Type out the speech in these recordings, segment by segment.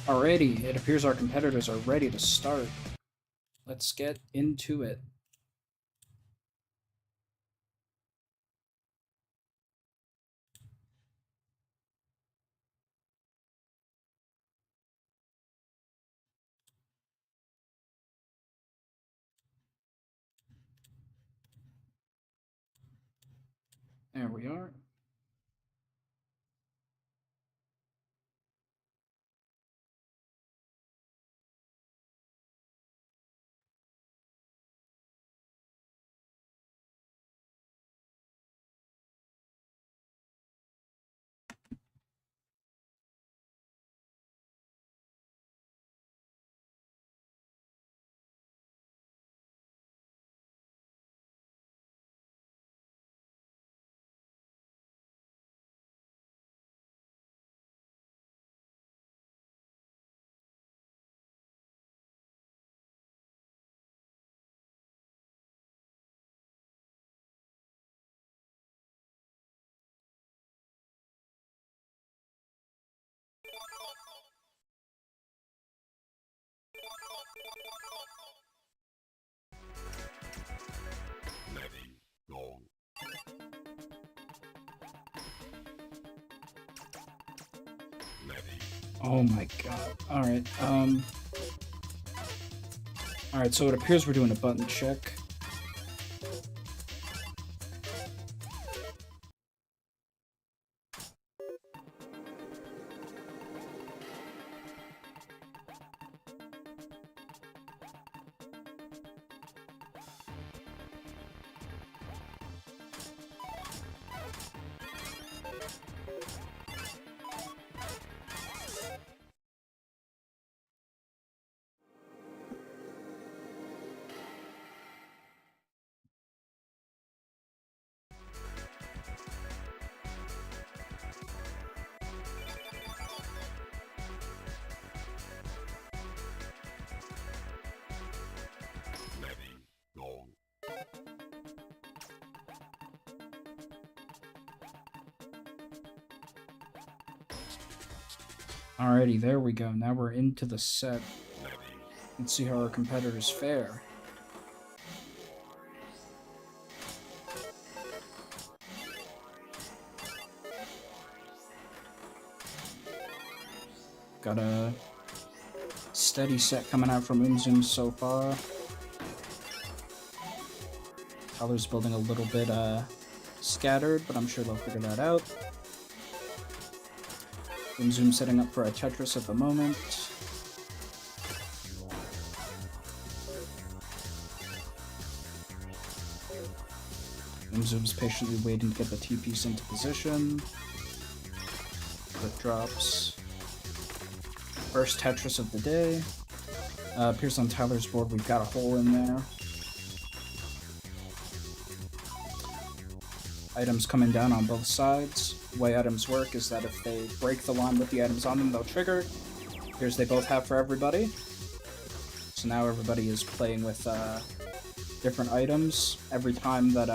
Alrighty, it appears our competitors are ready to start. Let's get into it. There we are. Oh my god. Alright, Alright, so it appears we're doing a button check. Alrighty, there we go. Now we're into the set. Let's see how our competitors fare. Got a steady set coming out from Zoom so far. Tyler's building a little bit scattered, but I'm sure they'll figure that out. Zoom setting up for a Tetris at the moment. Zoom's patiently waiting to get the T-piece into position. Quick drops. First Tetris of the day. Appears on Tyler's board, we've got a hole in there. Items coming down on both sides. The way items work is that if they break the line with the items on them, they'll trigger. Here's they both have for everybody. So now everybody is playing with different items. Every time that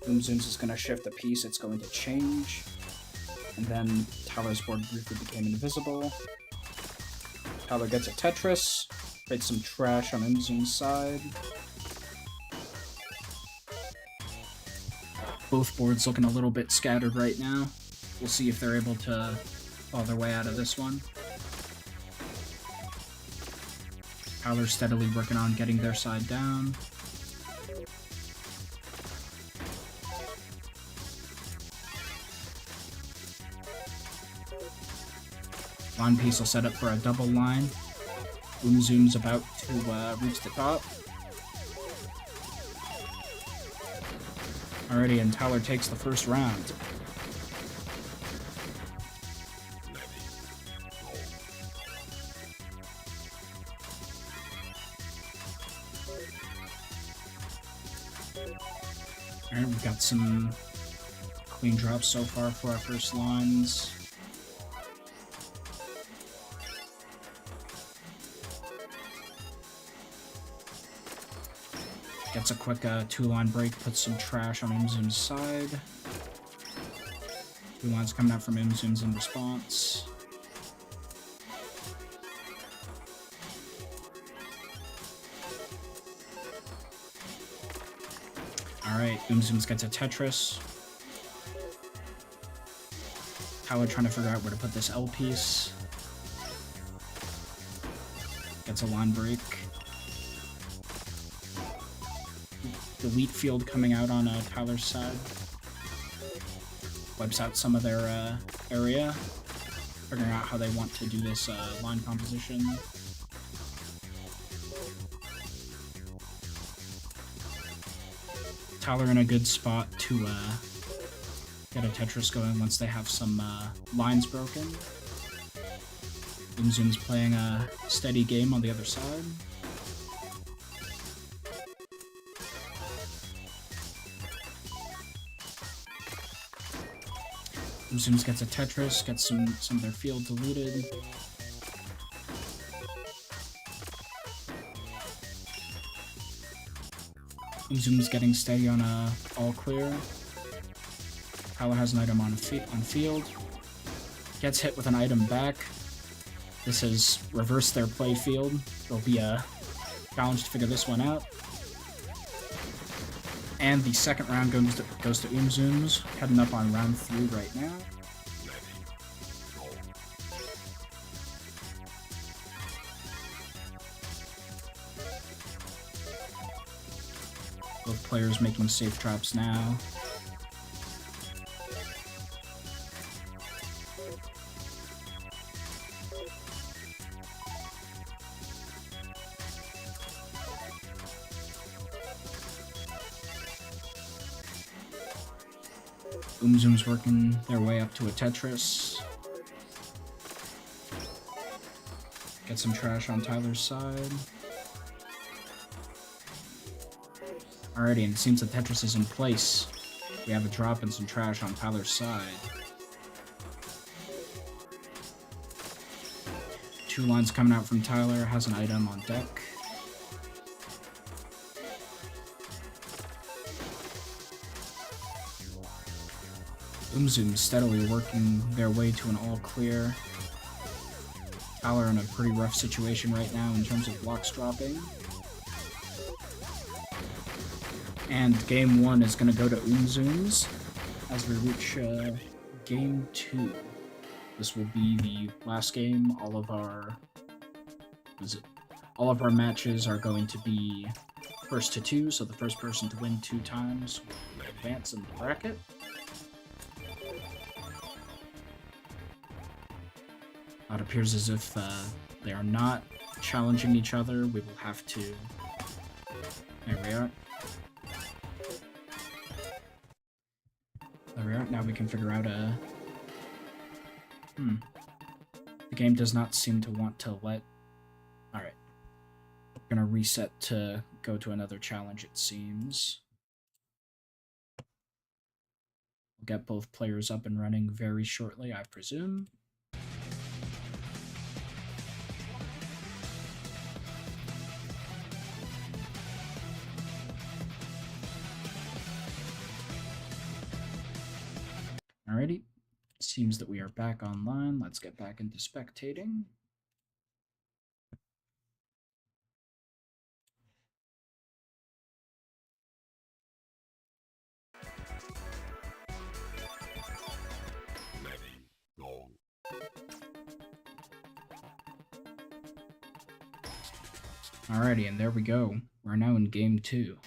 Zooms is going to shift a piece, it's going to change. And then Tyler's board briefly became invisible. Tyler gets a Tetris, creates some trash on Zoom's side. Both boards looking a little bit scattered right now. We'll see if they're able to claw their way out of this one. Tyler's steadily working on getting their side down. Line piece will set up for a double line. Zoom's about to reach the top. Alrighty, and Tyler takes the first round. Alright, we've got some clean drops so far for our first lines. Gets a quick two-line break, puts some trash on Zoom's side. Two lines coming out from Zoom's in response. Alright, Zoom's gets a Tetris. Tyler trying to figure out where to put this L piece. Gets a line break. The wheat field coming out on Tyler's side. Wipes out some of their area. Figuring out how they want to do this line composition. Tyler in a good spot to get a Tetris going once they have some lines broken. Zoom's playing a steady game on the other side. Zoom's gets a Tetris, gets some of their field diluted. Zoom's getting steady on a all clear. Tyler has an item on field. Gets hit with an item back. This has reversed their play field. There'll be a challenge to figure this one out. And the second round goes to Zoom's, heading up on round 3 right now. Both players making safe drops now. Zoom's working their way up to a Tetris. Get some trash on Tyler's side. Alrighty, and it seems the Tetris is in place. We have a drop and some trash on Tyler's side. 2 lines coming out from Tyler, has an item on deck. Zoom steadily working their way to an all clear. Tyler in a pretty rough situation right now in terms of blocks dropping. And game 1 is going to go to Zoom's as we reach game 2. This will be the last game. All of our matches are going to be first to 2, so the first person to win 2 times will advance in the bracket. It appears as if they are not challenging each other. We will have to... There we are. There we are. Now we can figure out a... The game does not seem to want to let... Alright. We're gonna reset to go to another challenge, it seems. We'll get both players up and running very shortly, I presume. Alrighty, seems that we are back online. Let's get back into spectating. Alrighty, and there we go. We're now in game 2.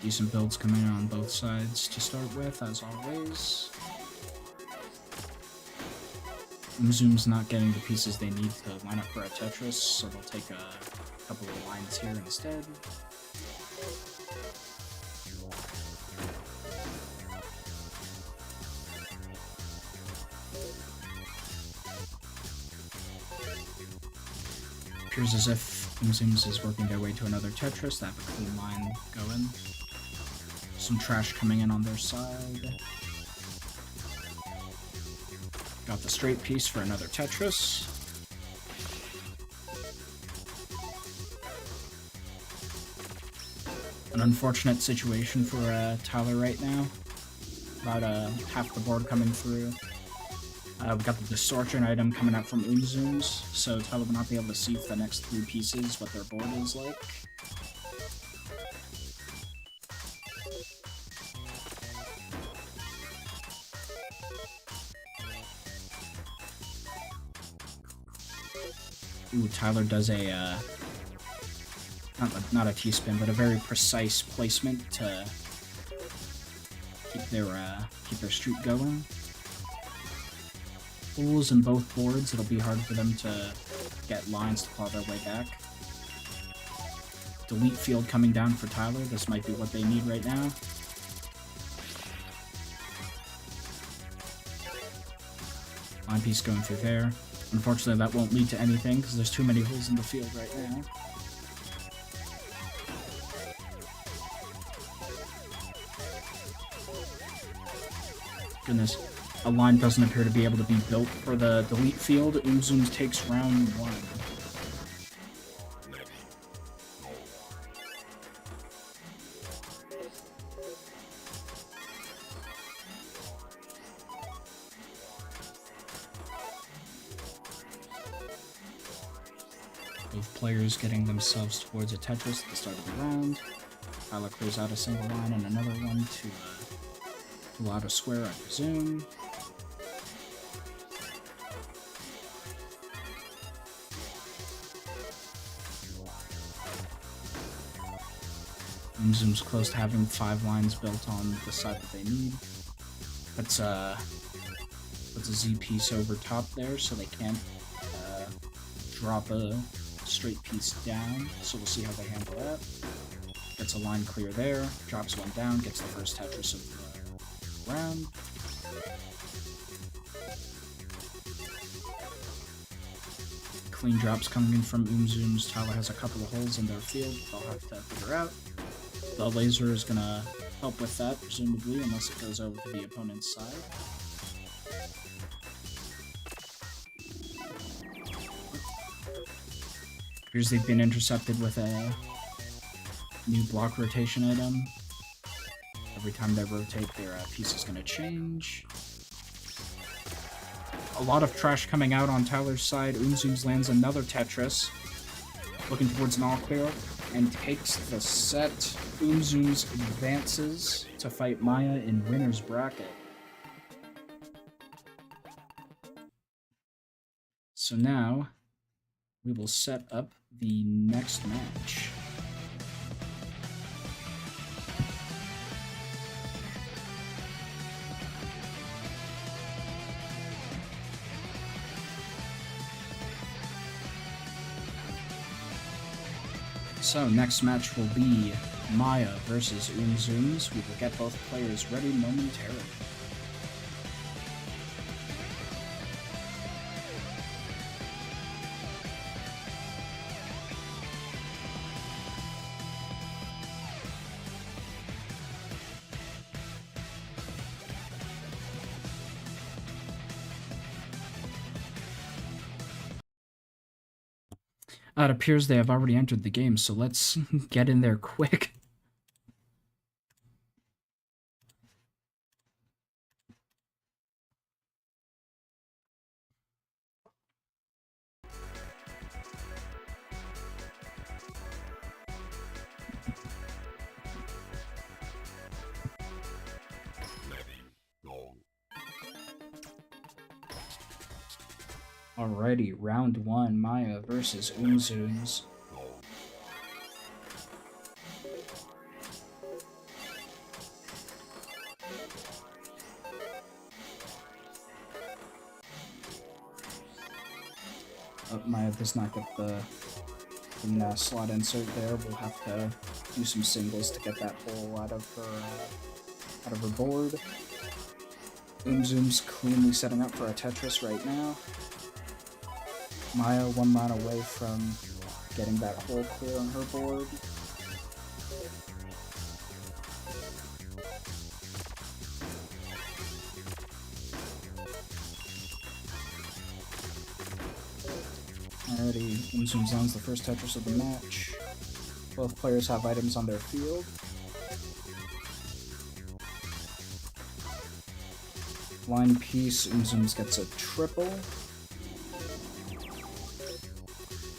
Decent builds coming in on both sides to start with, as always. Zoom's not getting the pieces they need to line up for a Tetris, so they'll take a couple of lines here instead. Appears as if Zoom's is working their way to another Tetris. They have a clean line going. Some trash coming in on their side. Got the straight piece for another Tetris. An unfortunate situation for Tyler right now. About half the board coming through. We got the distortion item coming out from Umzooms, so Tyler will not be able to see for the next 3 pieces what their board is like. Ooh, Tyler does a, not a T-spin, but a very precise placement to keep their streak going. Holes in both boards, it'll be hard for them to get lines to claw their way back. Delete field coming down for Tyler, this might be what they need right now. Line piece going through there. Unfortunately, that won't lead to anything because there's too many holes in the field right now. Goodness, a line doesn't appear to be able to be built for the delete field. Umzooms takes round 1. Both players getting themselves towards a Tetris at the start of the round. Tyler clears out a single line and another one to pull out a square, I presume. Umzoom's close to having 5 lines built on the side that they need. That's a Z piece over top there, so they can't drop a straight piece down, so we'll see how they handle that. Gets a line clear there, drops one down, gets the first Tetris of the round. Clean drops coming in from Umzooms. Tyler has a couple of holes in their field they'll have to figure out. The laser is gonna help with that, presumably, unless it goes over to the opponent's side. Appears they've been intercepted with a new block rotation item. Every time they rotate, their piece is going to change. A lot of trash coming out on Tyler's side. Umzooms lands another Tetris, looking towards an all clear, and takes the set. Umzooms advances to fight Maya in winner's bracket. So now we will set up the next match. So next match will be Maya versus Umzooms. We will get both players ready momentarily. It appears they have already entered the game, so let's get in there quick. Alrighty, round 1, Maya versus Umzooms. Oh, Maya does not get the slot insert there. We'll have to do some singles to get that hole out of her board. Umzoom's cleanly setting up for a Tetris right now. Maya 1 line away from getting that hole clear on her board. Alrighty, Umzoom lands the first Tetris of the match. Both players have items on their field. Line piece, Umzooms gets a triple.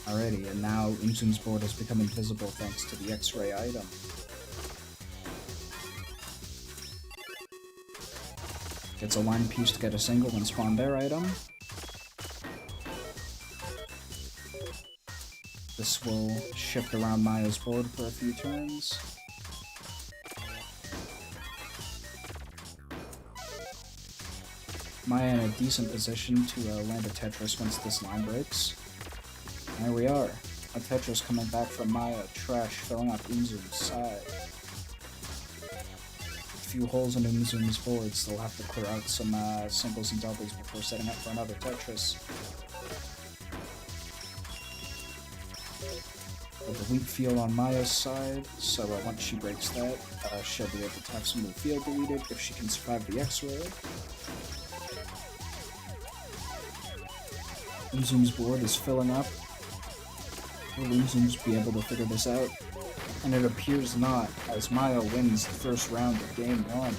Alrighty, and now Umzoom's board has become invisible thanks to the X-ray item. Gets a line piece to get a single and spawn their item. This will shift around Maya's board for a few turns. Maya in a decent position to land a Tetris once this line breaks. There we are. A Tetris coming back from Maya, trash filling up Umzoom's side. A few holes in Umzoom's boards, they'll have to clear out some singles and doubles before setting up for another Tetris. The weak field on Maya's side, so once she breaks that, she'll be able to have some of the field deleted if she can survive the X-ray. Umzoom's board is filling up. Will Umzoom's be able to figure this out? And it appears not, as Maya wins the first round of Game 1.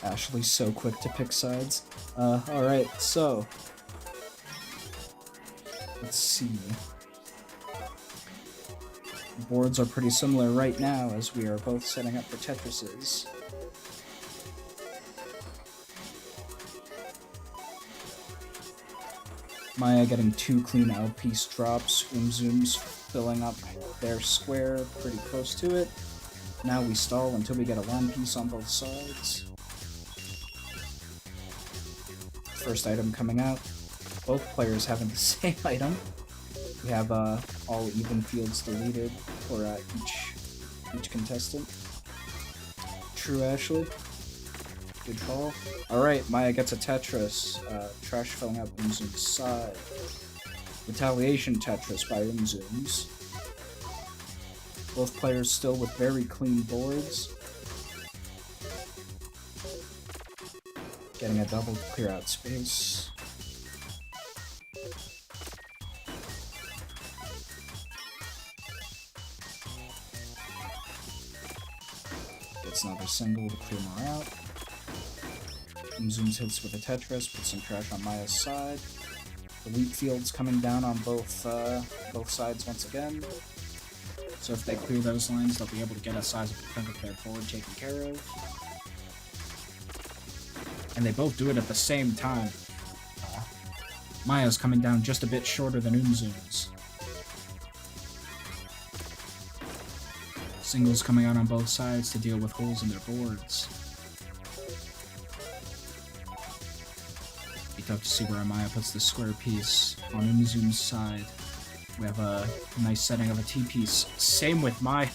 Ashley's so quick to pick sides. Alright, so... let's see. Boards are pretty similar right now, as we are both setting up for Tetrises. Maya getting 2 clean L-piece drops, Umzoom's filling up their square pretty close to it. Now we stall until we get a line piece on both sides. First item coming out. Both players having the same item. We have all even fields deleted for each contestant. True, Ashley. Good call. Alright, Maya gets a Tetris. Trash filling up Umzoom's side. Retaliation Tetris by Umzoom's. Both players still with very clean boards. Getting a double to clear out space. Gets another single to clear more out. Umzoom's hits with a Tetris, puts some trash on Maya's side. The wheat field's coming down on both sides once again. So if they clear those lines, they'll be able to get a sizable chunk of their board taken care of. And they both do it at the same time. Maya's coming down just a bit shorter than Umzoom's. Singles coming out on both sides to deal with holes in their boards. Be tough to see where Maya puts the square piece on Umzoom's side. We have a nice setting of a T-piece. Same with Maya.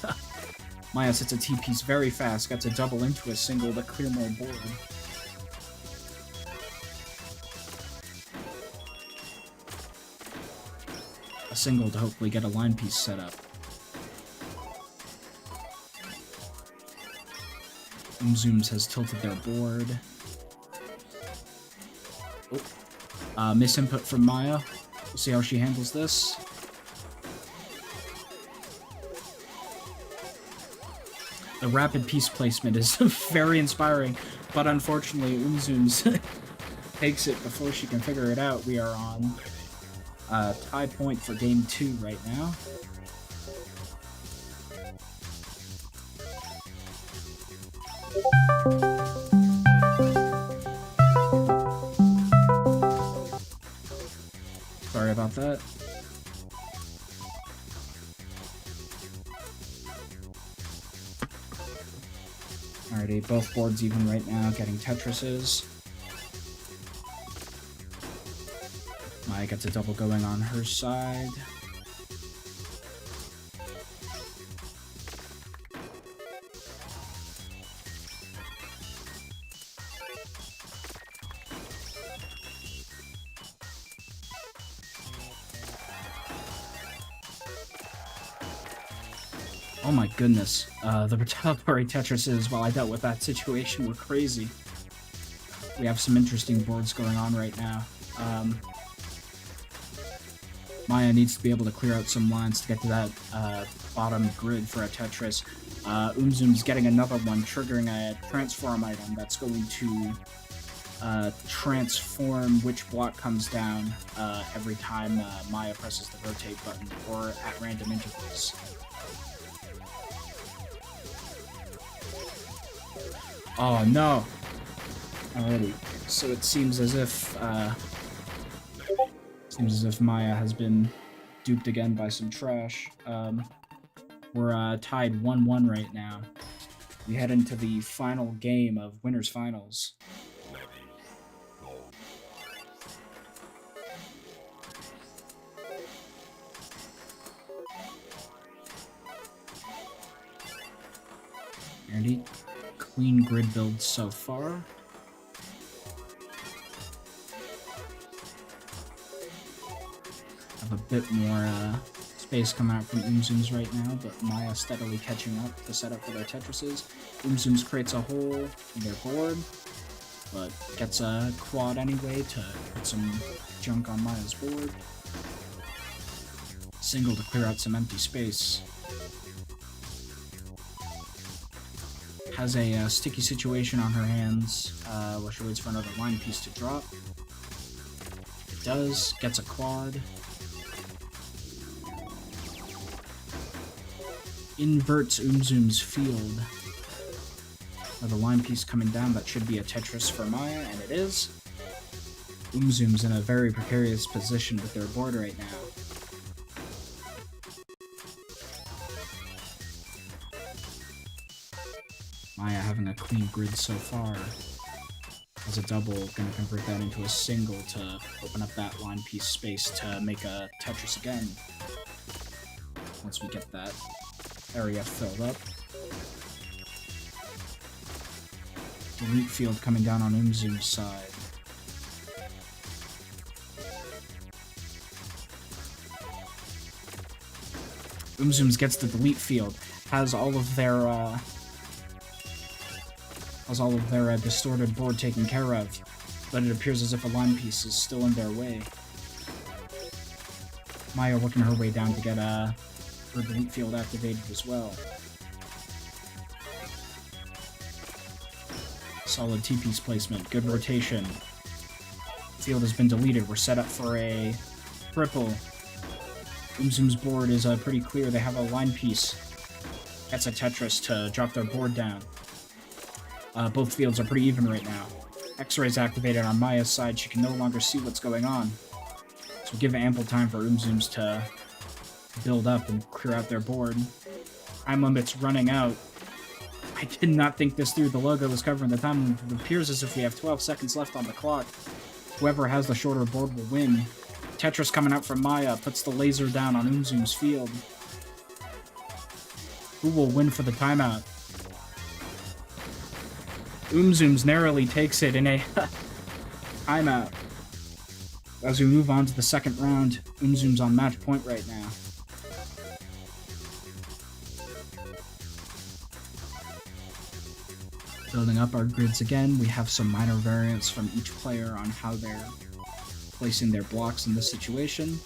Maya sets a T-piece very fast, gets a double into a single to clear more board. A single to hopefully get a line piece set up. Umzoom's has tilted their board. Oh. Misinput from Maya. We'll see how she handles this. The rapid piece placement is very inspiring, but unfortunately Umzoom's takes it before she can figure it out. We are on tie point for game 2 right now. Sorry about that. Alrighty, both boards even right now, getting Tetrises. Maya gets a double going on her side. Oh my goodness, the retaliatory Tetrises while I dealt with that situation were crazy. we have some interesting boards going on right now. Maya needs to be able to clear out some lines to get to that bottom grid for a Tetris. Zoom's getting another one, triggering a transform item that's going to transform which block comes down every time Maya presses the rotate button, or at random intervals. Oh no! Alrighty, so it seems as if Maya has been duped again by some trash. We're tied 1-1 right now. We head into the final game of Winners Finals. Alrighty, clean grid build so far. Have a bit more space coming out from Zooms right now, but Maya steadily catching up to set up for their Tetrises. Zooms creates a hole in their board, but gets a quad anyway to put some junk on Maya's board. Single to clear out some empty space. Has a sticky situation on her hands while she waits for another line piece to drop. It does, gets a quad. Inverts Zoom's field. With a line piece coming down, that should be a Tetris for Maya, and it is. Zoom's in a very precarious position with their board right now. Maya having a clean grid so far. As a double, gonna convert that into a single to open up that line piece space to make a Tetris again. Once we get that area filled up. Delete field coming down on Zoom's side. Zoom's gets the delete field, has all of their distorted board taken care of, but it appears as if a line piece is still in their way. Maya working her way down to get her delete field activated as well. Solid T-piece placement, good rotation. Field has been deleted, we're set up for a triple. Zoom's board is pretty clear, they have a line piece. That's a Tetris to drop their board down. Both fields are pretty even right now. X-ray's activated on Maya's side, she can no longer see what's going on. So give ample time for Zoom's to build up and clear out their board. Time limit's running out. I did not think this through. The logo was covering the time limit. It appears as if we have 12 seconds left on the clock. Whoever has the shorter board will win. Tetris coming out from Maya puts the laser down on Zoom's field. Who will win for the timeout? Zoom's narrowly takes it in a timeout. As we move on to the second round, Zoom's on match point right now. Building up our grids again, we have some minor variants from each player on how they're placing their blocks in this situation.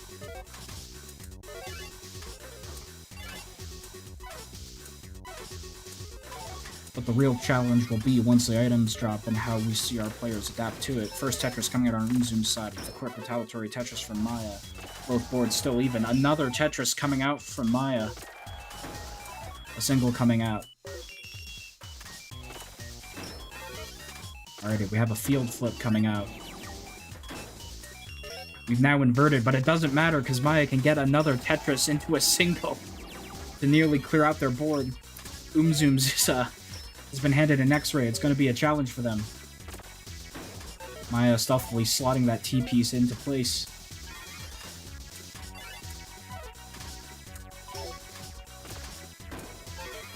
But the real challenge will be once the items drop and how we see our players adapt to it. First Tetris coming out on Zoom's side with a quick retaliatory Tetris from Maya. Both boards still even. Another Tetris coming out from Maya. A single coming out. Alrighty, we have a field flip coming out. We've now inverted, but it doesn't matter because Maya can get another Tetris into a single to nearly clear out their board. Zoom's has been handed an X-ray. It's going to be a challenge for them. Maya stealthily slotting that T-piece into place.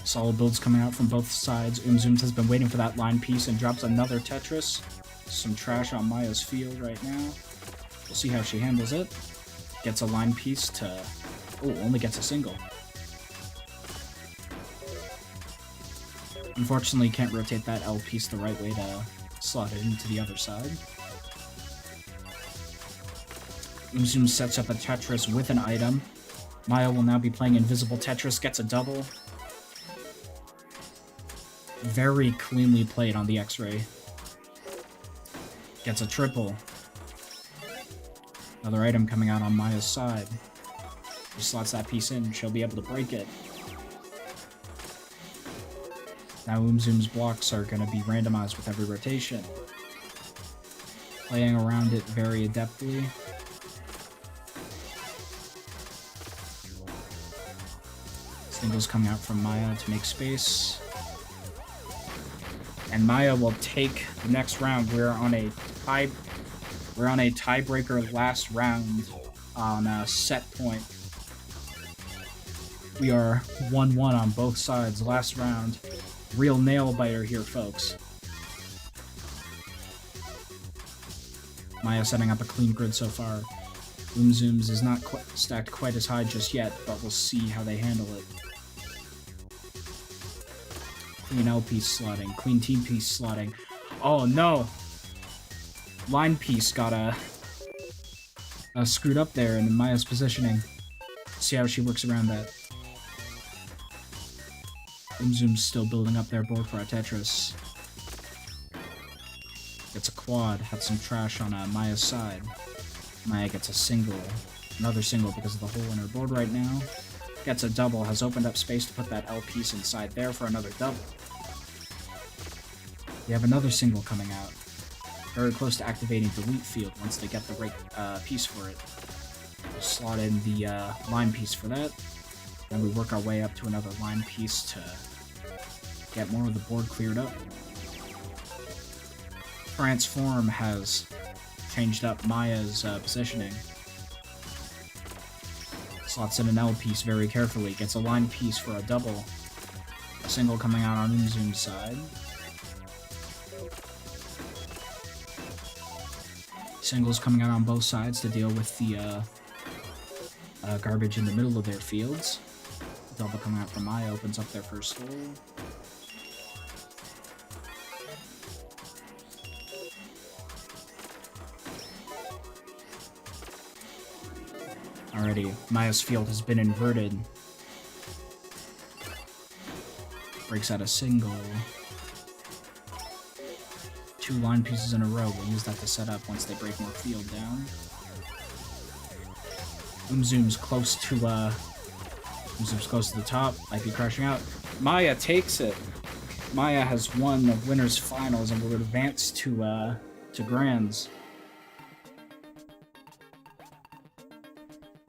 Solid builds coming out from both sides. Zoom's has been waiting for that line piece and drops another Tetris. Some trash on Maya's field right now. We'll see how she handles it. Gets a line piece to... Oh, only gets a single. Unfortunately, can't rotate that L piece the right way to slot it into the other side. Zoom sets up a Tetris with an item. Maya will now be playing Invisible Tetris, gets a double. Very cleanly played on the X-Ray. Gets a triple. Another item coming out on Maya's side. She slots that piece in, she'll be able to break it. Now Zoom's blocks are going to be randomized with every rotation. Playing around it very adeptly. Singles coming out from Maya to make space. And Maya will take the next round. We're on a tiebreaker last round on a set point. We are 1-1 on both sides last round. Real nail biter here, folks. Maya setting up a clean grid so far. Zoom's is not stacked quite as high just yet, but we'll see how they handle it. Queen L piece slotting, Queen T piece slotting. Oh no! Line piece got screwed up there in Maya's positioning. See how she works around that. Zoom's still building up their board for a Tetris. Gets a quad, had some trash on Maya's side. Maya gets a single. Another single because of the hole in her board right now. Gets a double, has opened up space to put that L piece inside there for another double. We have another single coming out. Very close to activating the wheat field once they get the right piece for it. We'll slot in the line piece for that. Then we work our way up to another line piece to get more of the board cleared up. Transform has changed up Maya's positioning. Slots in an L piece very carefully, gets a line piece for a double. A single coming out on Zoom's side. Singles coming out on both sides to deal with the garbage in the middle of their fields. Double coming out from Maya opens up their first hole. Alrighty, Maya's field has been inverted. Breaks out a single. 2 line pieces in a row. We'll use that to set up once they break more field down. Zoom's close to Zoom's close to the top. Might be crashing out. Maya takes it. Maya has won the winners finals and will advance to grands.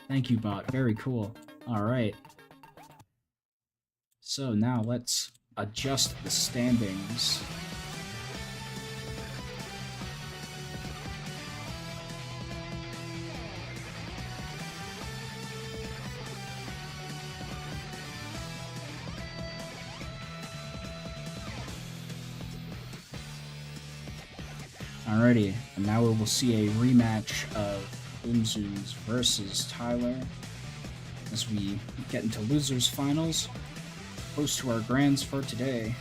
Thank you, bot. Very cool. Alright. So now let's adjust the standings. Alrighty, and now we will see a rematch of Zoom's versus Tyler as we get into losers finals, close to our grands for today.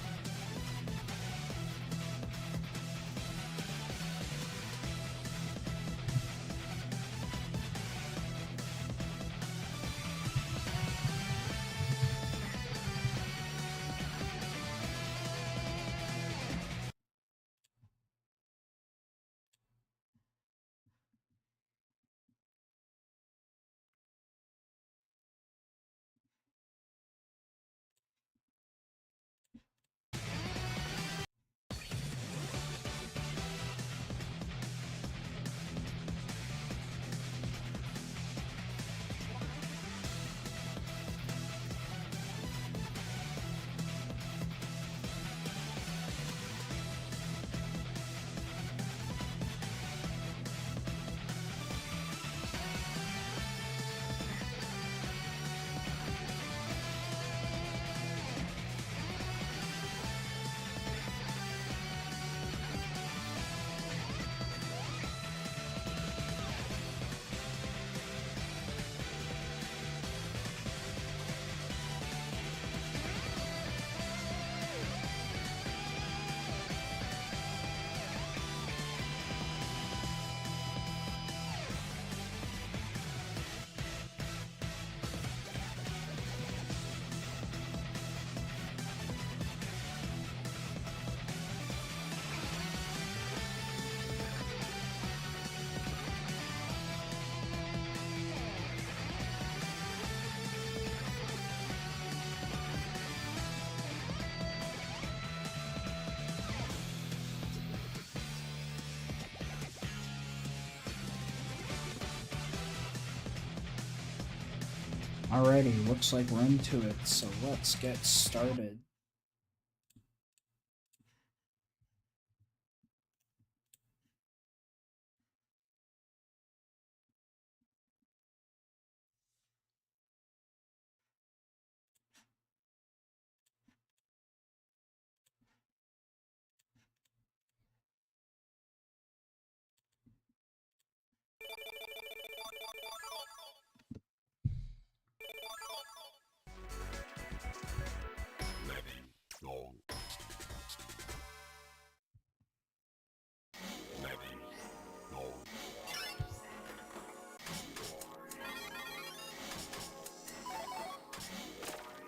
Alrighty, looks like we're into it, so let's get started.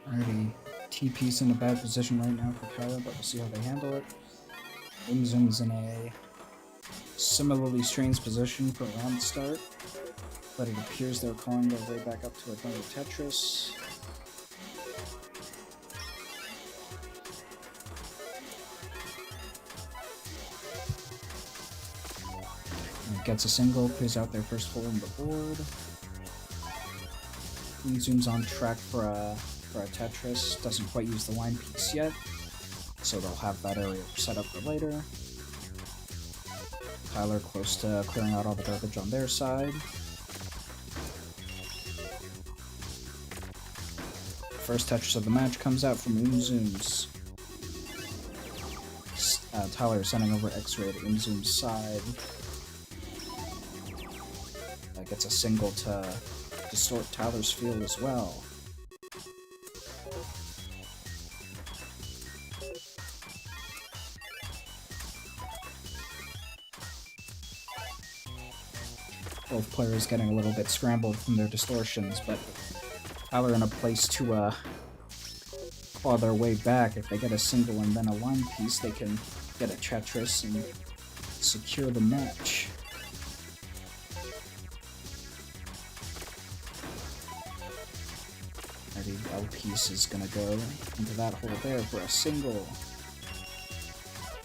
Alrighty, TP's in a bad position right now for Tyler, but we'll see how they handle it. Zoom's in a similarly strange position for round start, but it appears they're calling their way back up to another Tetris. And gets a single, clears out their first hole on the board. Zoom's on track for a Tetris, doesn't quite use the line piece yet, so they'll have that area set up for later. Tyler close to clearing out all the garbage on their side. First Tetris of the match comes out from Zoom's. Tyler sending over X-ray to Zoom's side. Gets a single to distort Tyler's field as well. Both players getting a little bit scrambled from their distortions, but Tyler in a place to claw their way back. If they get a single and then a line piece, they can get a Tetris and secure the match. The L piece is gonna go into that hole there for a single.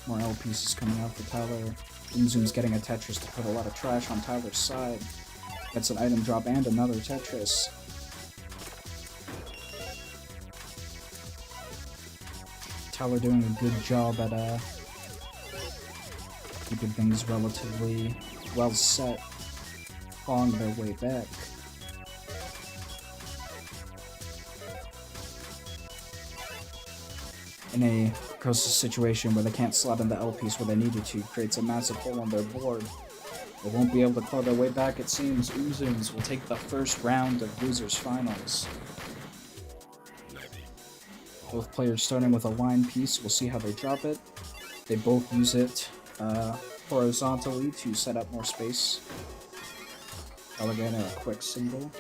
More L pieces coming out for Tyler. Zoom's getting a Tetris to put a lot of trash on Tyler's side. Gets an item drop and another Tetris. Tyler doing a good job at keeping things relatively well set, clawing their way back. In a close situation where they can't slot in the L piece where they needed to, creates a massive hole on their board. They won't be able to claw their way back, it seems. Zooms will take the first round of Losers Finals. Both players starting with a line piece, we'll see how they drop it. They both use it horizontally to set up more space. Tyler getting a quick single.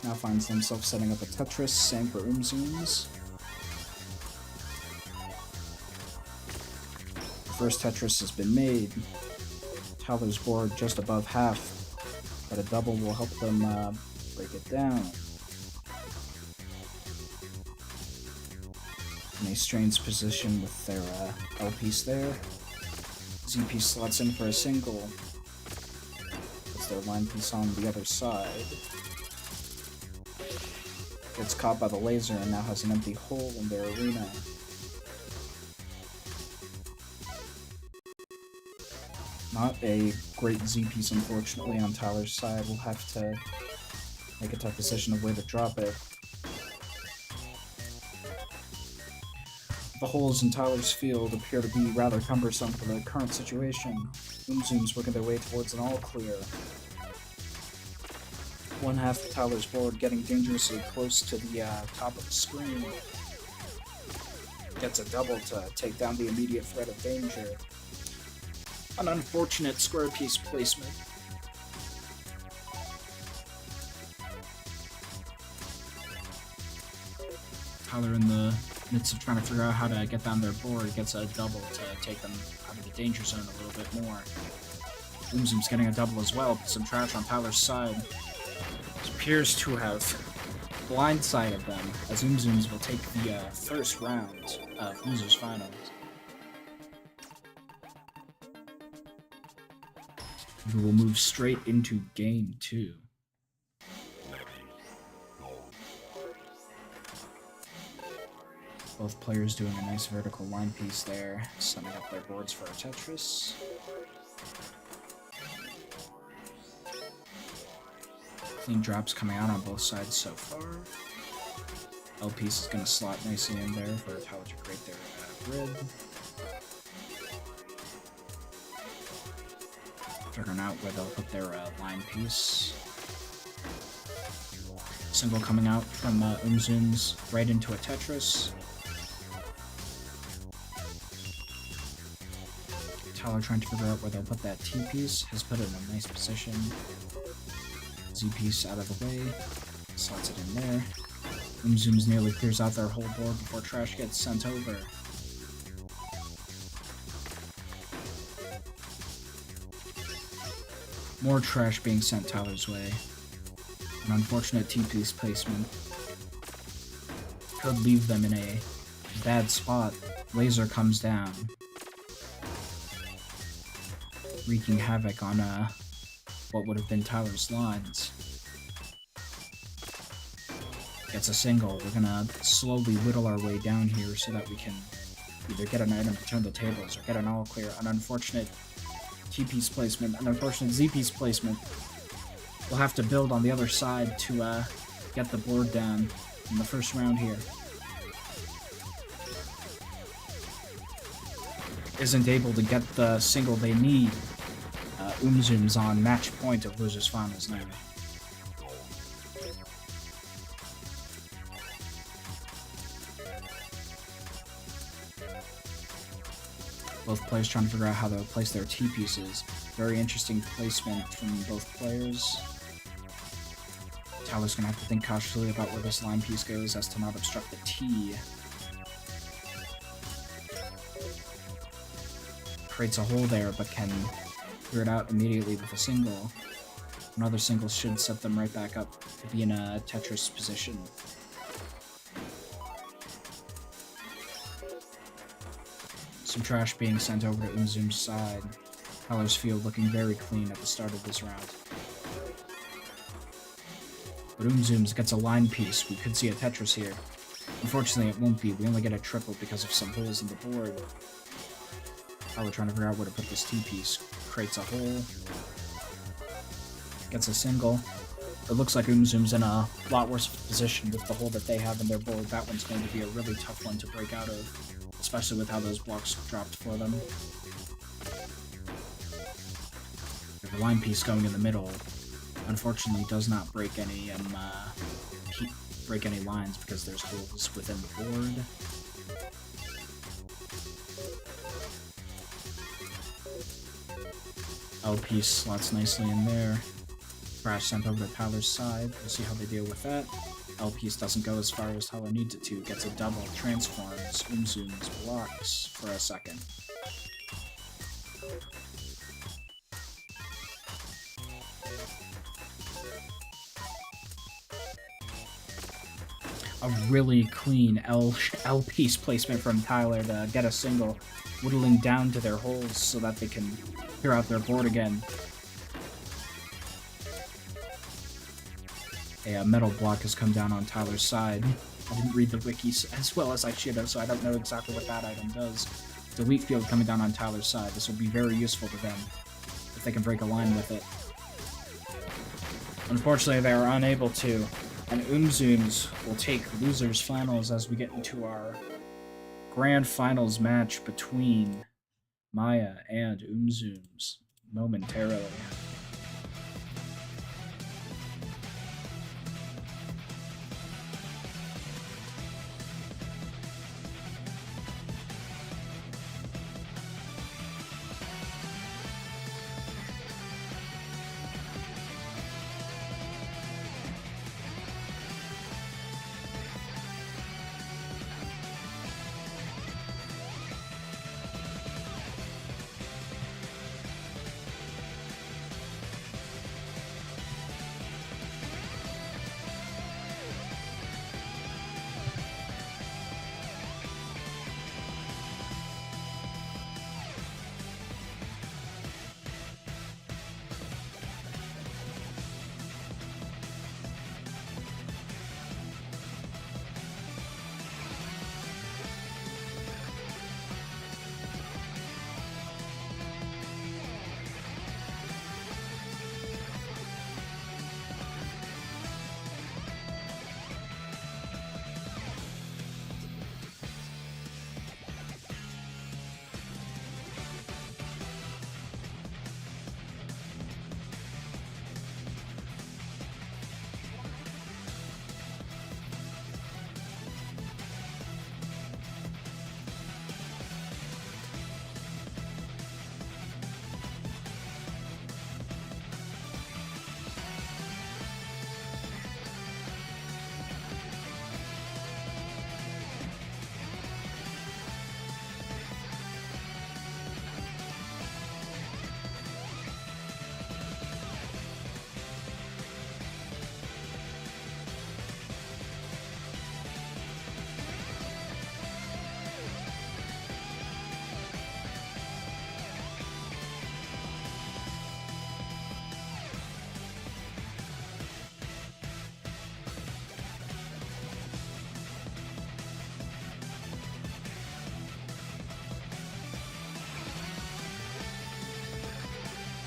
Now finds themselves setting up a Tetris, same for Zooms. The first Tetris has been made. Tyler's board just above half, but a double will help them break it down. In a strange position with their L piece there. Z piece slots in for a single. Puts their line piece on the other side. Gets caught by the laser and now has an empty hole in their arena. Not a great Z piece, unfortunately, on Tyler's side. We'll have to make a tough decision of where to drop it. The holes in Tyler's field appear to be rather cumbersome for the current situation. Zoom's working their way towards an all clear. One half of Tyler's board getting dangerously close to the top of the screen. Gets a double to take down the immediate threat of danger. An unfortunate square piece placement. Tyler, in the midst of trying to figure out how to get down their board, gets a double to take them out of the danger zone a little bit more. Zoom's getting a double as well, put some trash on Tyler's side. It appears to have blindsided them, as Zooms will take the first round of Losers Finals. We will move straight into game 2. Both players doing a nice vertical line piece there, setting up their boards for a Tetris. Clean drops coming out on both sides so far. L piece is going to slot nicely in there for Tyler to create their grid. Figuring out where they'll put their line piece. Single coming out from Umzooms right into a Tetris. Tyler trying to figure out where they'll put that T piece. Has put it in a nice position. Z piece out of the way. Slots it in there. Umzooms nearly clears out their whole board before trash gets sent over. More trash being sent Tyler's way. An unfortunate T-piece placement could leave them in a bad spot. Laser comes down, wreaking havoc on what would have been Tyler's lines. Gets a single. We're gonna slowly whittle our way down here so that we can either get an item to turn the tables or get an all clear. An unfortunate T-piece placement, an unfortunate Z-piece placement. We'll have to build on the other side to get the board down in the first round here. Isn't able to get the single they need. Umzooms on match point of Losers Finals now. Both players trying to figure out how to place their T-pieces. Very interesting placement from both players. Tyler's going to have to think cautiously about where this line piece goes as to not obstruct the T. Creates a hole there, but can clear it out immediately with a single. Another single should set them right back up to be in a Tetris position. Some trash being sent over to Umzoom's side. Tyler's field looking very clean at the start of this round. But Umzooms gets a line piece. We could see a Tetris here. Unfortunately, it won't be. We only get a triple because of some holes in the board. Tyler trying to figure out where to put this T-piece. Creates a hole. Gets a single. It looks like Umzoom's in a lot worse position with the hole that they have in their board. That one's going to be a really tough one to break out of, especially with how those blocks dropped for them. The line piece going in the middle, unfortunately, does not break any lines because there's holes within the board. L piece slots nicely in there. Crash sent over to Tyler's side. We'll see how they deal with that. L piece doesn't go as far as Tyler needs it to. Gets a double, transforms, Umzooms, blocks for a second. A really clean L piece placement from Tyler to get a single, whittling down to their holes so that they can clear out their board again. A metal block has come down on Tyler's side. I didn't read the wikis as well as I should have, so I don't know exactly what that item does. Delete field coming down on Tyler's side. This will be very useful to them if they can break a line with it. Unfortunately, they are unable to, and Umzooms will take Losers Finals as we get into our grand finals match between Maya and Umzooms momentarily.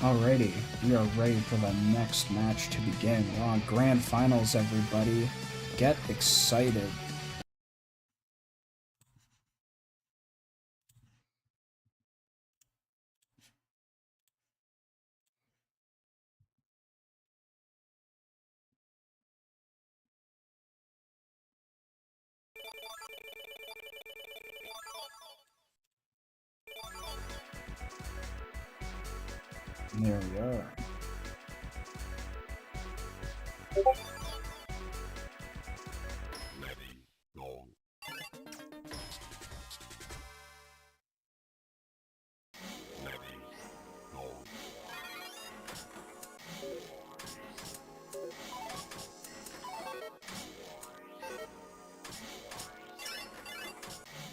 Alrighty, we are ready for the next match to begin. We're on Grand Finals, everybody. Get excited. And there we are.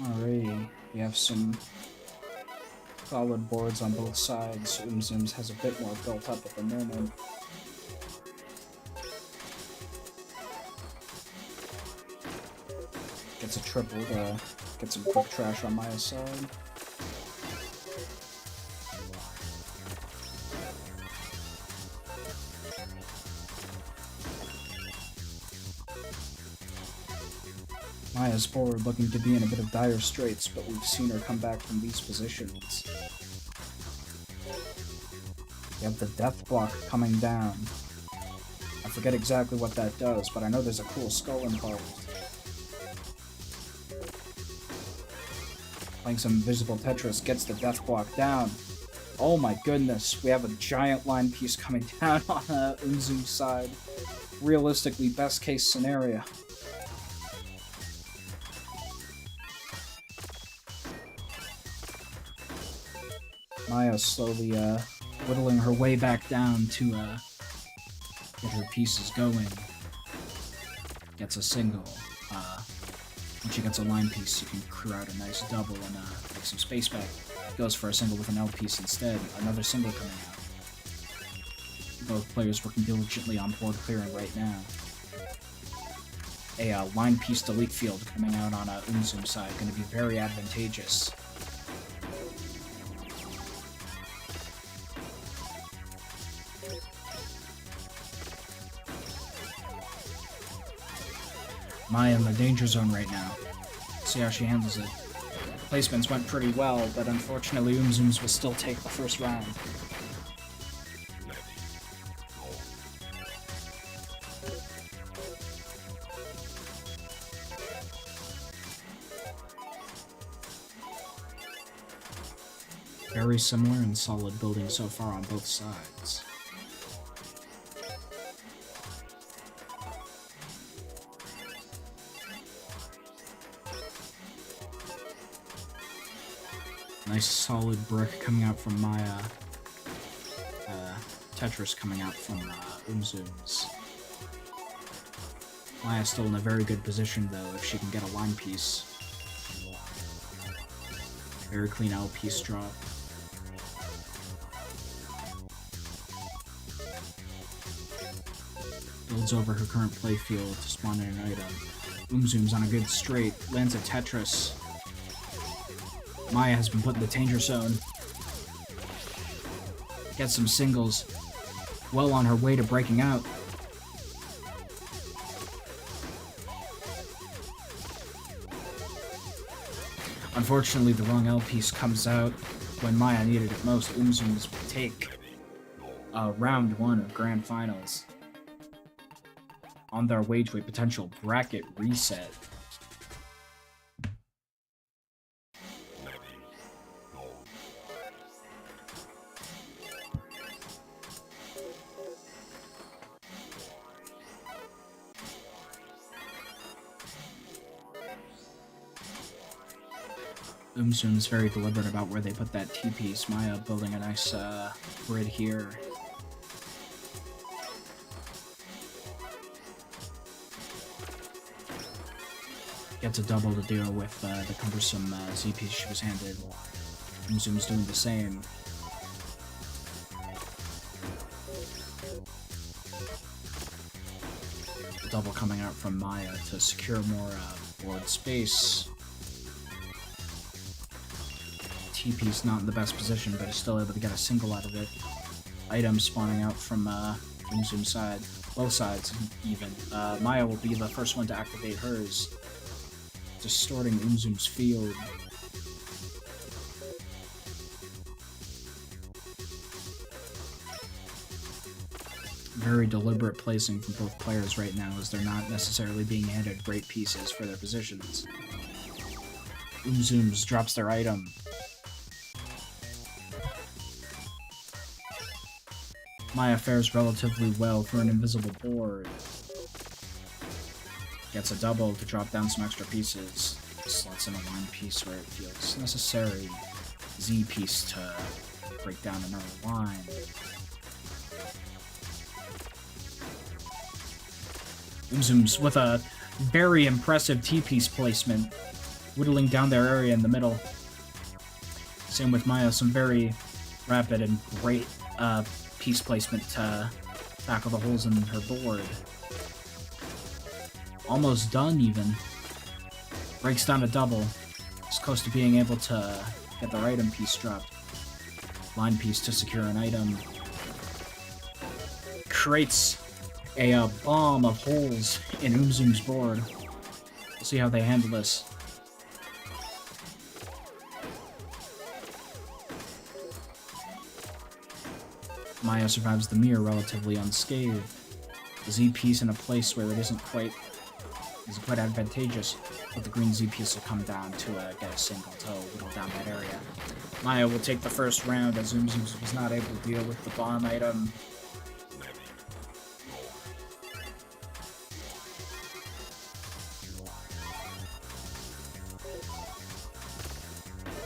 Alrighty, we have some solid boards on both sides. Zoom's has a bit more built up at the moment. Gets a triple to get some quick trash on Maya's side. Maya's forward looking to be in a bit of dire straits, but we've seen her come back from these positions. We have the death block coming down. I forget exactly what that does, but I know there's a cool skull involved. Playing some invisible Tetris gets the death block down. Oh my goodness, we have a giant line piece coming down on Zoom's side. Realistically, best case scenario. Maya slowly whittling her way back down to get her pieces going. Gets a single. When she gets a line piece, you can crew out a nice double and make some space back. Goes for a single with an L piece instead. Another single coming out. Both players working diligently on board clearing right now. A line piece delete field coming out on Zoom's side, going to be very advantageous. Maya in the danger zone right now. See how she handles it. Placements went pretty well, but unfortunately Zoom's will still take the first round. Very similar and solid building so far on both sides. Nice solid brick coming out from Maya. Tetris coming out from Zoom's. Maya's still in a very good position though if she can get a line piece. Very clean L piece drop. Builds over her current playfield to spawn in an item. Zoom's on a good straight, lands a Tetris. Maya has been put in the danger zone. Gets some singles. Well on her way to breaking out. Unfortunately, the wrong L piece comes out when Maya needed it most. Zoom's will take round 1 of Grand Finals on their way to a potential bracket reset. Zoom's very deliberate about where they put that T-piece. Maya building a nice grid here. Gets a double to deal with the cumbersome Z-piece she was handed. Zoom's doing the same. The double coming out from Maya to secure more board space. T-piece not in the best position, but is still able to get a single out of it. items spawning out from Zoom's side. Both sides, even. Maya will be the first one to activate hers, distorting Zoom's field. Very deliberate placing from both players right now, as they're not necessarily being handed great pieces for their positions. Zooms drops their item. Maya fares relatively well for an invisible board. Gets a double to drop down some extra pieces. Slots in a line piece where it feels necessary. Z piece to break down another line. Zooms with a very impressive T-piece placement, whittling down their area in the middle. Same with Maya, some very rapid and great piece placement to tackle the holes in her board. Almost done, even. Breaks down a double. It's close to being able to get their item piece dropped. Line piece to secure an item. Creates a bomb of holes in Zoom's board. We'll see how they handle this. Maya survives the mirror relatively unscathed. The Z piece in a place where it isn't quite advantageous, but the green Z piece will come down to get a single to whittle down that area. Maya will take the first round as Zoom was not able to deal with the bomb item.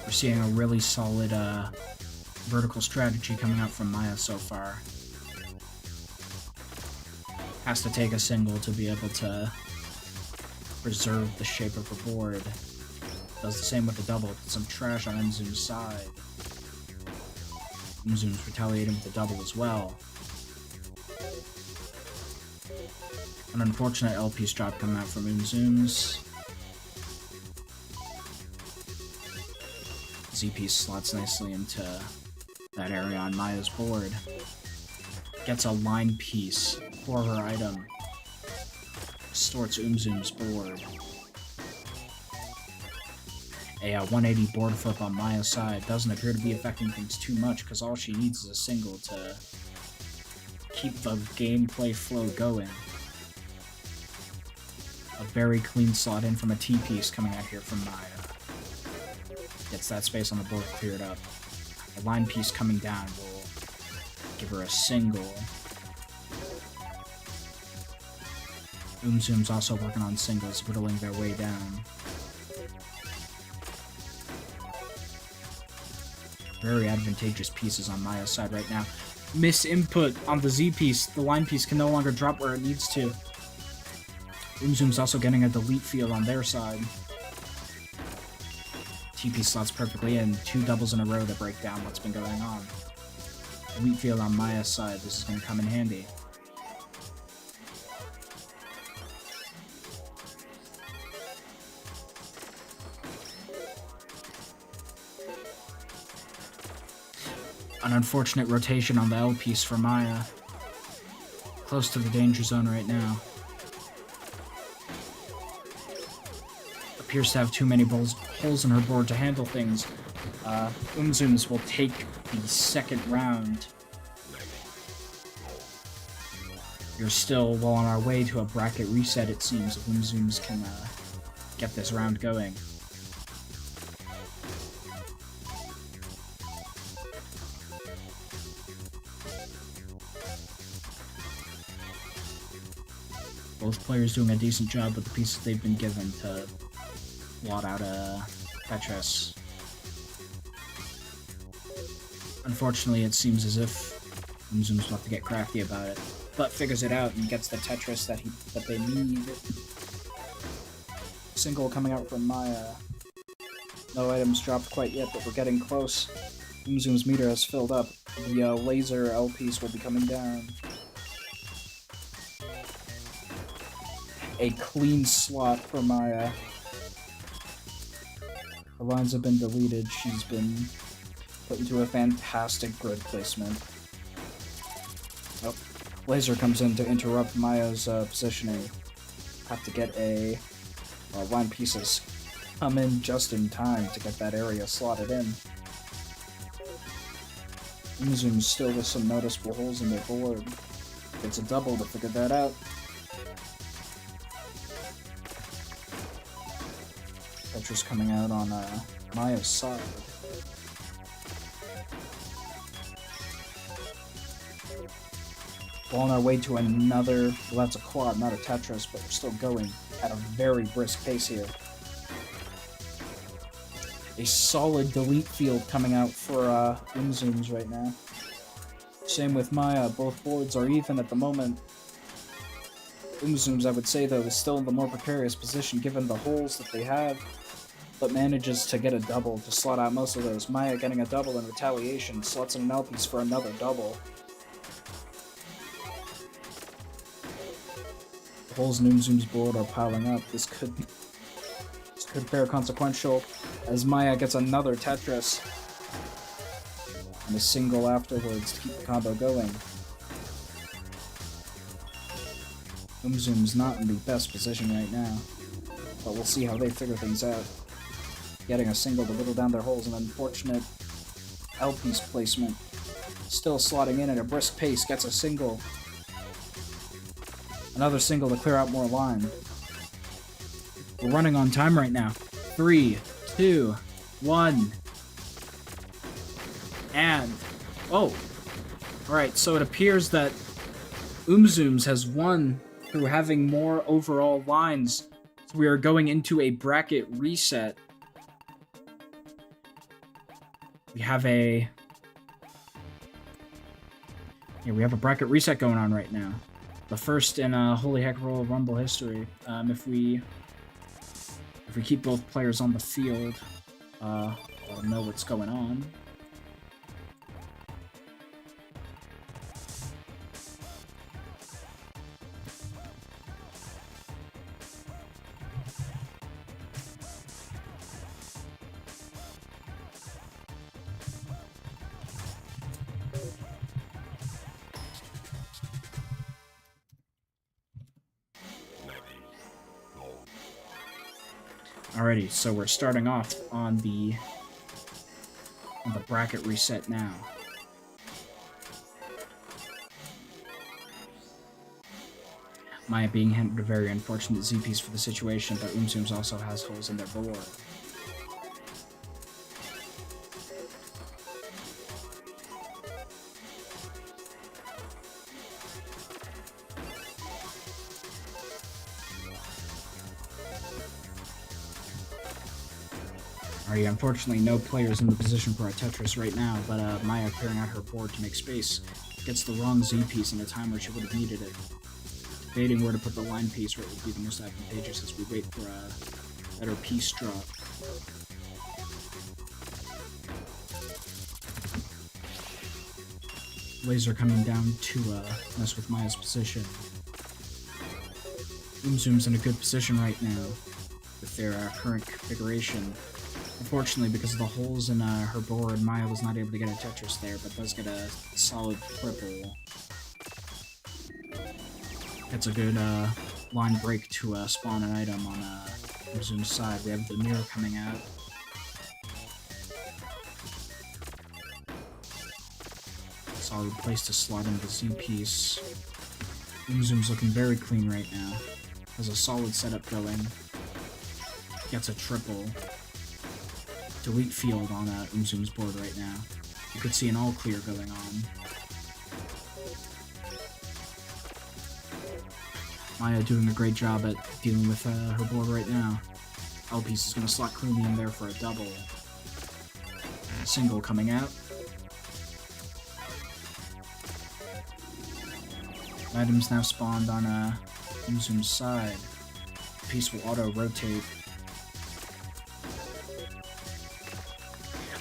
We're seeing a really solid vertical strategy coming out from Maya so far. Has to take a single to be able to preserve the shape of her board. Does the same with the double. Put some trash on Zoom's side. Zoom's retaliating with the double as well. An unfortunate L piece drop coming out from Zoom's. Z piece slots nicely into that area on Maya's board. Gets a line piece for her item. Distorts Zoom's board. A 180 board flip on Maya's side doesn't appear to be affecting things too much, because all she needs is a single to keep the gameplay flow going. A very clean slot in from a T-piece coming out here from Maya. Gets that space on the board cleared up. A line piece coming down will give her a single. Zoom's also working on singles, whittling their way down. Very advantageous pieces on Maya's side right now. Miss input on the Z piece. The line piece can no longer drop where it needs to. Zoom's also getting a delete field on their side. T-piece slots perfectly in. 2 doubles in a row to break down what's been going on. Delete field on Maya's side. This is going to come in handy. An unfortunate rotation on the L piece for Maya. Close to the danger zone right now. Appears to have too many holes in her board to handle things. Zoom's will take the second round. We're still well on our way to a bracket reset, it seems, if Zoom's can get this round going. Both players doing a decent job with the pieces they've been given to blot out a Tetris. Unfortunately, it seems as if Zoom's about to get crafty about it, but figures it out and gets the Tetris that they need. Single coming out from Maya. No items dropped quite yet, but we're getting close. Zoom's meter has filled up. The laser L piece will be coming down. A clean slot for Maya. The lines have been deleted. She's been put into a fantastic grid placement. Oh, Laser comes in to interrupt Maya's positioning. Have to get a line pieces come in just in time to get that area slotted in. Zoom's still with some noticeable holes in their board. It's a double to figure that out. Tetris coming out on Maya's side. We're on our way to another, well, that's a quad, not a Tetris, but we're still going at a very brisk pace here. A solid delete field coming out for Zooms right now. Same with Maya, both boards are even at the moment. Zooms, I would say, though, is still in the more precarious position given the holes that they have, but manages to get a double to slot out most of those. Maya getting a double in retaliation, slots in an L piece for another double. The holes in Zoom's board are piling up. This could bear consequential as Maya gets another Tetris and a single afterwards to keep the combo going. Zoom's not in the best position right now, but we'll see how they figure things out. Getting a single to whittle down their holes, an unfortunate L-piece placement. Still slotting in at a brisk pace, gets a single. Another single to clear out more line. We're running on time right now. 3, 2, 1. And... oh! Alright, so it appears that Zooms has won through having more overall lines. So we are going into a bracket reset. We have a... yeah, we have a bracket reset going on right now. The first in Holy Heck Royal Rumble history. If we keep both players on the field, I'll know what's going on. Alrighty, so we're starting off on the bracket reset now. Maya being handed a very unfortunate Z-piece for the situation, but Zooms also has holes in their board. Alright, unfortunately no players in the position for a Tetris right now, but Maya clearing out her board to make space. Gets the wrong Z-piece in a time where she would have needed it. Debating where to put the line piece where it would be the most advantageous as we wait for a better piece drop. Laser coming down to mess with Maya's position. Zoom's in a good position right now with their current configuration. Unfortunately, because of the holes in her board, Maya was not able to get a Tetris there, but does get a solid triple. Gets a good line break to spawn an item on Zoom's side. We have the mirror coming out. Solid place to slot in the Z-piece. Zoom's looking very clean right now. Has a solid setup going. Gets a triple. Delete field on Zoom's board right now. You could see an all clear going on. Maya doing a great job at dealing with her board right now. L-piece is going to slot cleanly in there for a double. Single coming out. Items now spawned on Zoom's side. The piece will auto-rotate.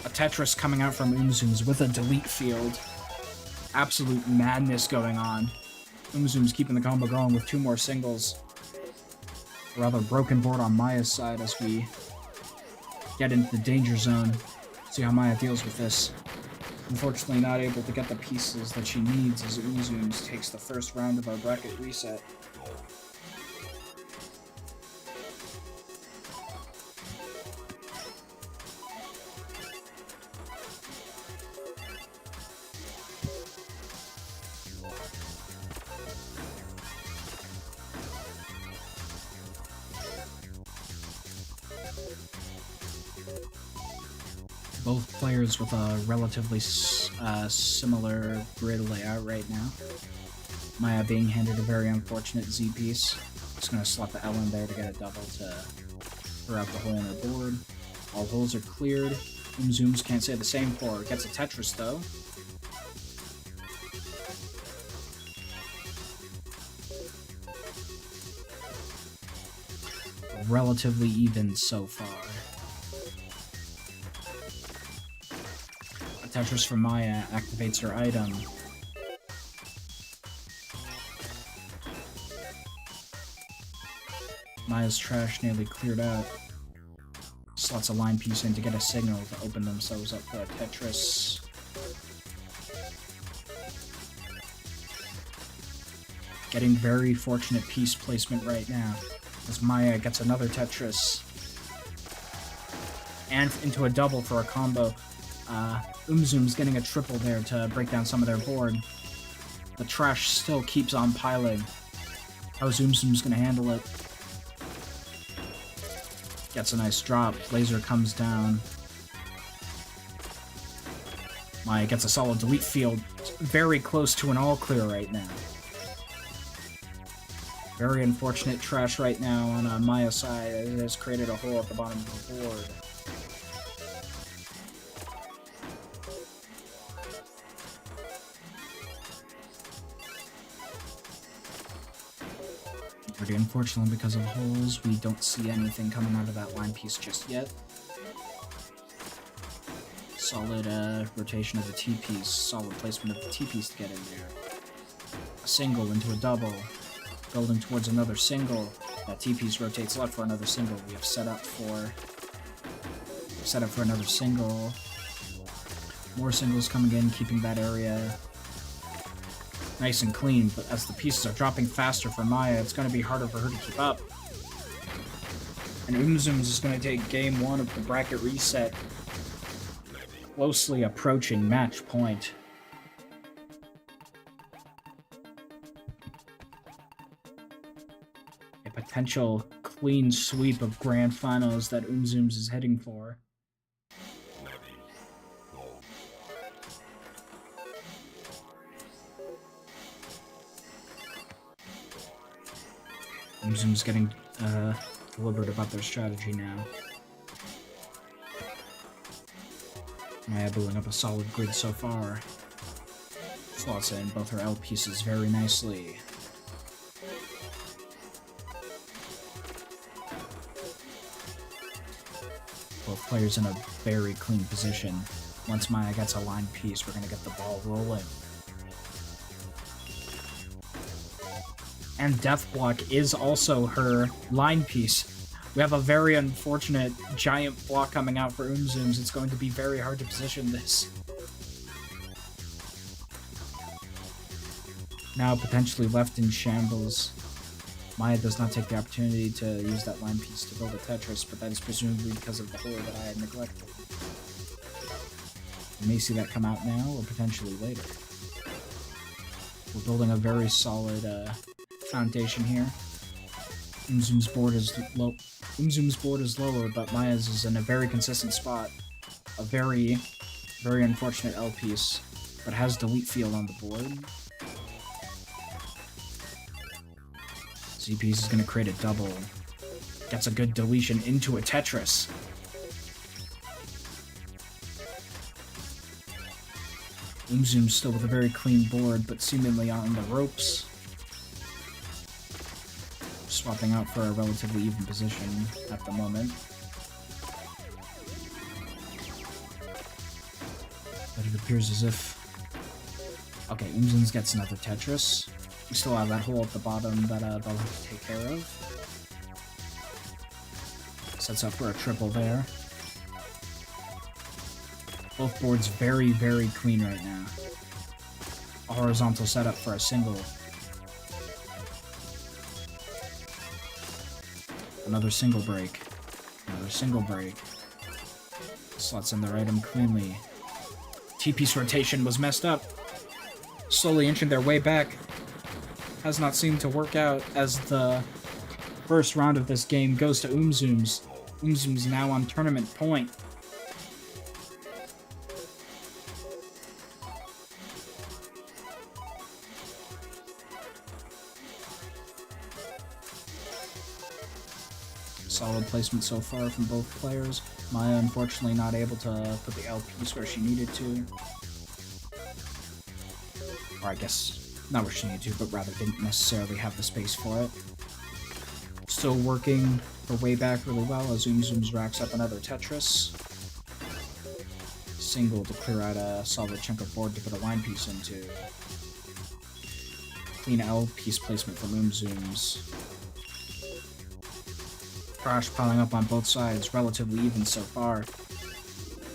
A Tetris coming out from Zoom's with a delete field. Absolute madness going on. Zoom's keeping the combo going with two more singles. A rather broken board on Maya's side as we get into the danger zone. See how Maya deals with this. Unfortunately not able to get the pieces that she needs as Umzooms takes the first round of our bracket reset. Both players with a relatively similar grid layout right now. Maya being handed a very unfortunate Z piece. Just gonna slot the L in there to get a double to clear out the hole in her board. All holes are cleared. Umzooms can't say the same for her. Gets a Tetris though. Relatively even so far. A Tetris from Maya activates her item. Maya's trash nearly cleared out. Slots a line piece in to get a signal to open themselves up for a Tetris. Getting very fortunate piece placement right now, as Maya gets another Tetris. And into a double for a combo. Umzoom's getting a triple there to break down some of their board. The trash still keeps on piling. How's Umzoom's gonna handle it? Gets a nice drop. Laser comes down. Maya gets a solid delete field. Very close to an all clear right now. Very unfortunate trash right now on Maya's side. It has created a hole at the bottom of the board. Pretty unfortunately, because of holes, we don't see anything coming out of that line piece just yet. Solid rotation of the T-piece, solid placement of the T-piece to get in there. A single into a double, building towards another single. That T-piece rotates left for another single. We have set up for another single. More singles coming in, keeping that area nice and clean, but as the pieces are dropping faster for Maya, it's going to be harder for her to keep up. And Umzooms is going to take game one of the bracket reset, closely approaching match point. A potential clean sweep of grand finals that Umzooms is heading for. Umzoom's getting deliberate about their strategy now. Maya building up a solid grid so far. Slots in both her L pieces very nicely. Both players in a very clean position. Once Maya gets a line piece, we're going to get the ball rolling. And Death Block is also her line piece. We have a very unfortunate giant block coming out for Umzooms. It's going to be very hard to position this. Now potentially left in shambles. Maya does not take the opportunity to use that line piece to build a Tetris, but that is presumably because of the hole that I had neglected. We may see that come out now, or potentially later. We're building a very solid foundation here. Umzoom's board is low. Umzoom's board is lower, but Maya's is in a very consistent spot. A very, very unfortunate L piece, but has delete field on the board. Z piece is going to create a double. Gets a good deletion into a Tetris. Umzoom's still with a very clean board, but seemingly on the ropes. Swapping out for a relatively even position at the moment. But it appears as if... Okay, Umzoom's gets another Tetris. We still have that hole at the bottom that they'll have to take care of. Sets up for a triple there. Both boards very, very clean right now. A horizontal setup for a single. Another single break. Another single break. Slots in their item cleanly. T-piece rotation was messed up. Slowly inching their way back. Has not seemed to work out as the first round of this game goes to Umzooms. Umzooms now on tournament point. Solid placement so far from both players. Maya unfortunately not able to put the L piece where she needed to. Or I guess, not where she needed to, but rather didn't necessarily have the space for it. Still working her way back really well as Umzooms racks up another Tetris. Single to clear out a solid chunk of board to put a line piece into. Clean L piece placement from Umzooms. Crash piling up on both sides, relatively even so far.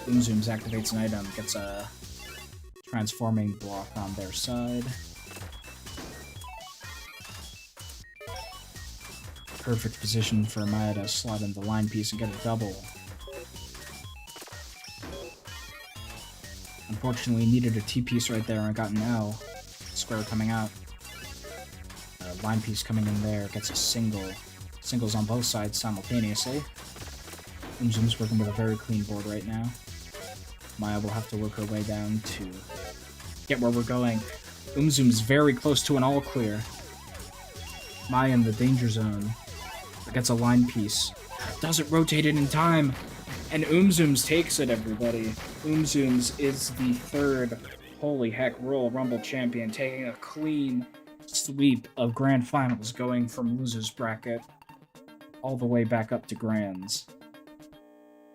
Umzooms activates an item, gets a transforming block on their side. Perfect position for Maya to slide in the line piece and get a double. Unfortunately, needed a T-piece right there and got an L. Square coming out. Line piece coming in there, gets a single. Singles on both sides simultaneously. Umzoom's working with a very clean board right now. Maya will have to work her way down to get where we're going. Umzoom's very close to an all clear. Maya in the danger zone. Gets a line piece. Doesn't rotate it in time. And Umzooms takes it, everybody. Umzooms is the third Holy Heck Royal Rumble champion, taking a clean sweep of Grand Finals, going from loser's bracket all the way back up to Grands.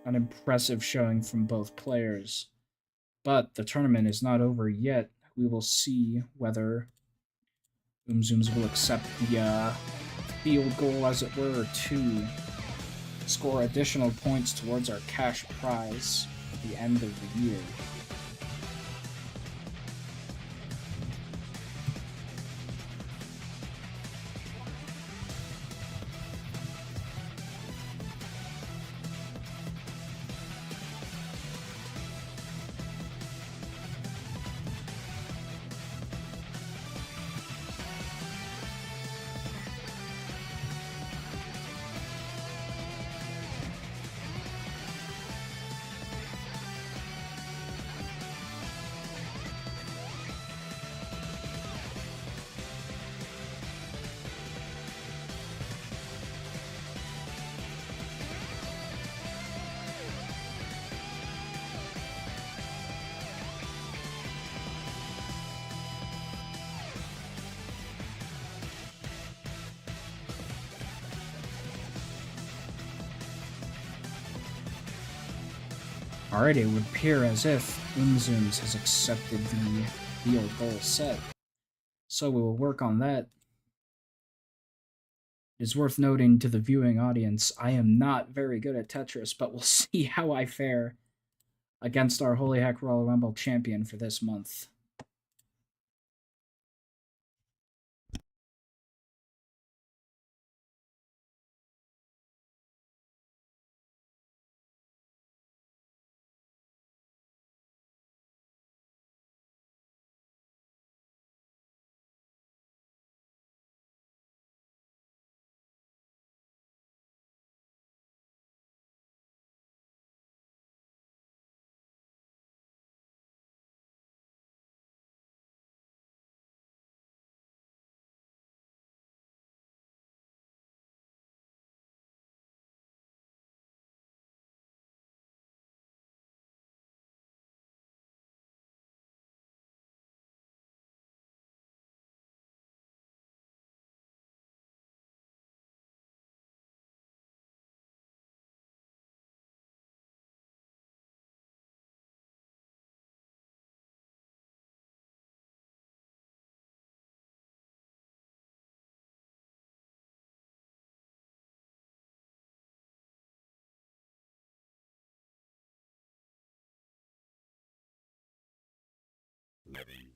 An impressive showing from both players. But the tournament is not over yet. We will see whether Umzooms will accept the field goal, as it were, to score additional points towards our cash prize at the end of the year. Alright, it would appear as if Umzooms has accepted the field goal set. So we will work on that. It is worth noting to the viewing audience, I am not very good at Tetris, but we'll see how I fare against our Holy Heck Royal Rumble champion for this month. Ready.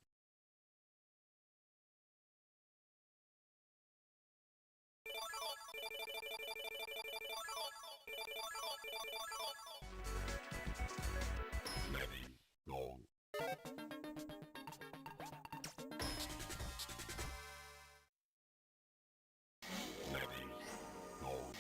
Ready. Go. Ready. Go.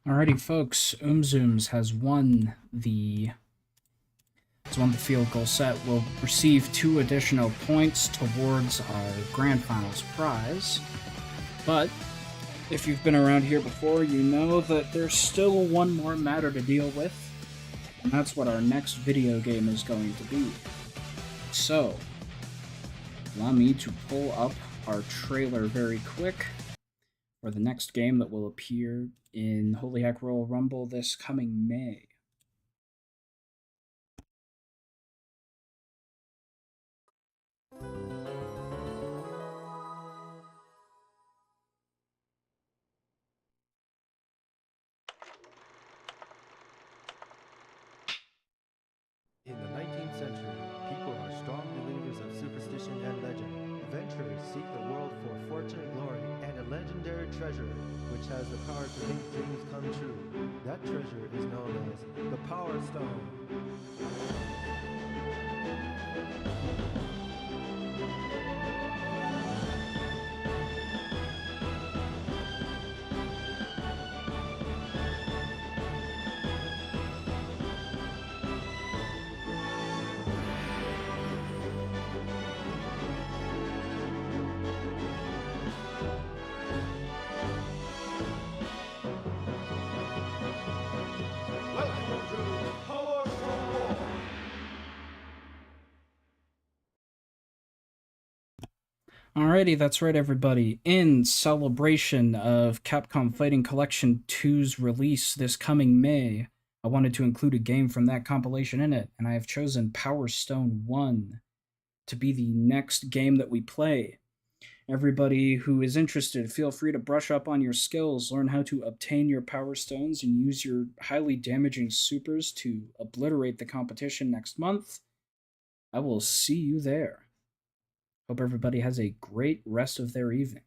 Alrighty, folks. Has won the field goal set. Will receive 2 additional points towards our grand finals prize. But if you've been around here before, you know that there's still one more matter to deal with, and that's what our next video game is going to be. So, allow me to pull up our trailer very quick for the next game that will appear in Holy Heck Royal Rumble this coming May. In the 19th century, people are strong believers of superstition and legend. Adventurers seek the world for fortune, glory, and a legendary treasure which has the power to make dreams come true. That treasure is known as the Power Stone. Alrighty, that's right, everybody. In celebration of Capcom Fighting Collection 2's release this coming May, I wanted to include a game from that compilation in it, and I have chosen Power Stone 1 to be the next game that we play. Everybody who is interested, feel free to brush up on your skills, learn how to obtain your Power Stones, and use your highly damaging supers to obliterate the competition next month. I will see you there. Hope everybody has a great rest of their evening.